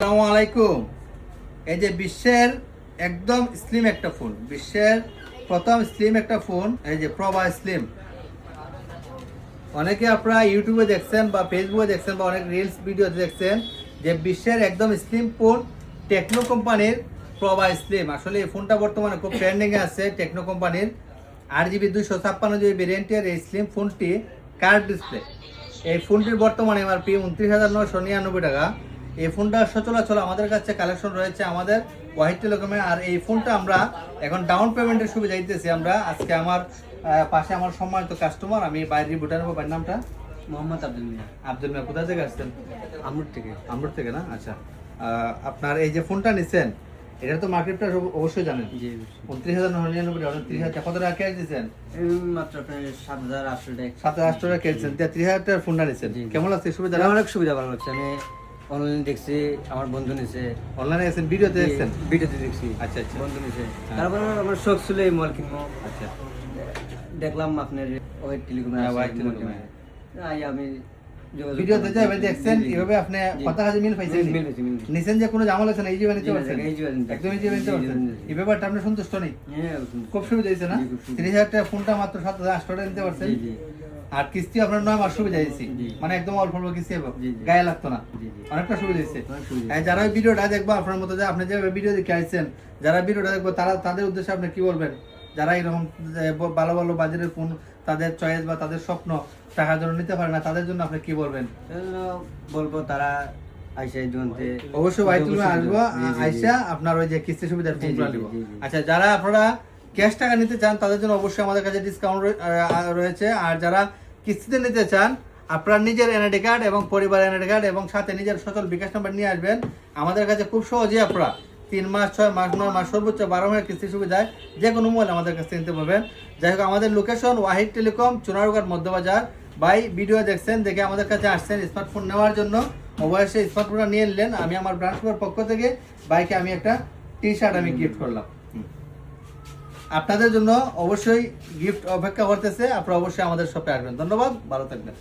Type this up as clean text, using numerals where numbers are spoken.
আসসালামু আলাইকুম। এই যে বিশ্বের একদম স্লিম একটা ফোন, বিশ্বের প্রথম স্লিম একটা ফোন, এই যে প্রভা স্লিম। অনেকে আপনারা ইউটিউবে দেখছেন বা ফেসবুকে দেখছেন বা অনেক রিলস ভিডিও দেখছেন যে বিশ্বের একদম স্লিম ফোন টেকনো কোম্পানির প্রভা স্লিম। আসলে এই ফোনটা বর্তমানে খুব ট্রেন্ডিংয়ে আছে। টেকনো কোম্পানির 8GB 256GB ভেরিয়েন্টের এই স্লিম ফোনটি কার্ভ ডিসপ্লে। এই ফোনটির বর্তমানে এমআরপি 29,999 টাকা। এই ফোনটা সচরাচর আমাদের কাছে কালেকশন রয়েছে আমাদের ওয়াহিদ টেলিকমে। আর এই ফোনটা আমরা এখন ডাউন পেমেন্টের সুবিধা দিতেছি আমরা। আজকে আমার পাশে আমার সম্মানিত কাস্টমার, আমি বাইরে ভুটান নেবো। বাড়ির নামটা মোহাম্মদ আব্দুল মিয়া। আব্দুল মিয়া, কোথা থেকে আসছেন? আমরুট থেকে না? আচ্ছা, আপনার এই যে ফোনটা নিচ্ছেন এটা তো মার্কেটটা অবশ্যই জানেন। 29,999 টাকা। 30,000 কত টাকা ক্যাশ দিচ্ছেন? মাত্র আপনার 7,800 টাকা। 7,800 টাকা ক্যাশ দিচ্ছেন। 30,000 টাকার ফোনটা নিচ্ছেন, কেমন লাগছে? সুবিধা? অনেক সুবিধা, ভালো লাগছে। আমি অনলাইনে দেখছি, আমার বন্ধু নিছে। অনলাইনে গেছেন, ভিডিওতে দেখছেন? ভিডিওতে দেখছি। আচ্ছা আচ্ছা, বন্ধু নিছে। তারপর আমার শখ ছিল এই মোবাইল কিনবো। আচ্ছা, দেখলাম আপনার ওয়াহিদ টেলিকমে। আমি ভিডিওতে যাবে দেখছেন, এইভাবে আপনি কথা কাজে মিল পাইছেন? নিছেন যে কোনো ঝামেলা আছে না? এই জীবনে নিতে পারছেন, একদম এই জীবনে নিতে পারছেন। এই ব্যাপারটা আপনি সন্তুষ্ট নেই? খুব সুবিধা দিয়েছে না? 30,000 টাকা ফোনটা মাত্র 7,800 টাকা নিতে পারছেন। আর কিস্তি আপনার 9 মাস সুবিধা দিয়েছি, মানে একদম অল্প অল্প কিস্তি হবে, গায়ে লাগতো না। অনেকটা সুবিধা দিচ্ছে। যারা ওই ভিডিওটা দেখবো আপনার মতো, যে আপনি যে ভিডিও দেখে আসছেন, যারা ভিডিওটা দেখবো তারা, তাদের উদ্দেশ্যে আপনি কি বলবেন? যারা এরকম ভালো ভালো বাজারের ফোন, তাদের চয়েস বা তাদের স্বপ্ন টাকার জন্য নিতে পারে না, তাদের জন্য আপনি কি বলবেন? বলবো তারা আইসা জনতে অবশ্যই ভাই তুমি আসবো, আইসা আপনার ওই যে কিস্তি সুবিধার ফোনগুলো নিব। আচ্ছা, যারা আপনারা ক্যাশ টাকা নিতে চান তাদের জন্য অবশ্যই আমাদের কাছে ডিসকাউন্ট রয়েছে। আর যারা কিস্তিতে নিতে চান, আপনার নিজের এনআইডি কার্ড এবং পরিবার এনআইডি কার্ড এবং সাথে নিজের সচল বিকাশ নাম্বার নিয়ে আসবেন। আমাদের কাছে খুব সহজেই আপনারা 3 মাস, 6 মাস, 9 মাস, সর্বোচ্চ 12 মাসের কিস্তি সুবিধায় যে কোনো মোবাইল আমাদের কাছে নিতে পারবেন। যাই হোক, আমাদের লোকেশন ওয়াহিদ টেলিকম, চুনারুঘাট মধ্যবাজার। ভাই ভিডিও দেখছেন, দেখে আমাদের কাছে আসছেন স্মার্টফোন নেওয়ার জন্য, অবশ্যই স্মার্টফোনটা নিয়ে নিলেন। আমি আমার ব্রাঞ্চ পক্ষ থেকে বাইকে আমি একটা টি-শার্ট আমি গিফট করলাম। আপনাদের জন্য অবশ্যই গিফট অপেক্ষা করতেছে, আপনারা অবশ্যই আমাদের শপে আসবেন। ধন্যবাদ, ভালো থাকবেন।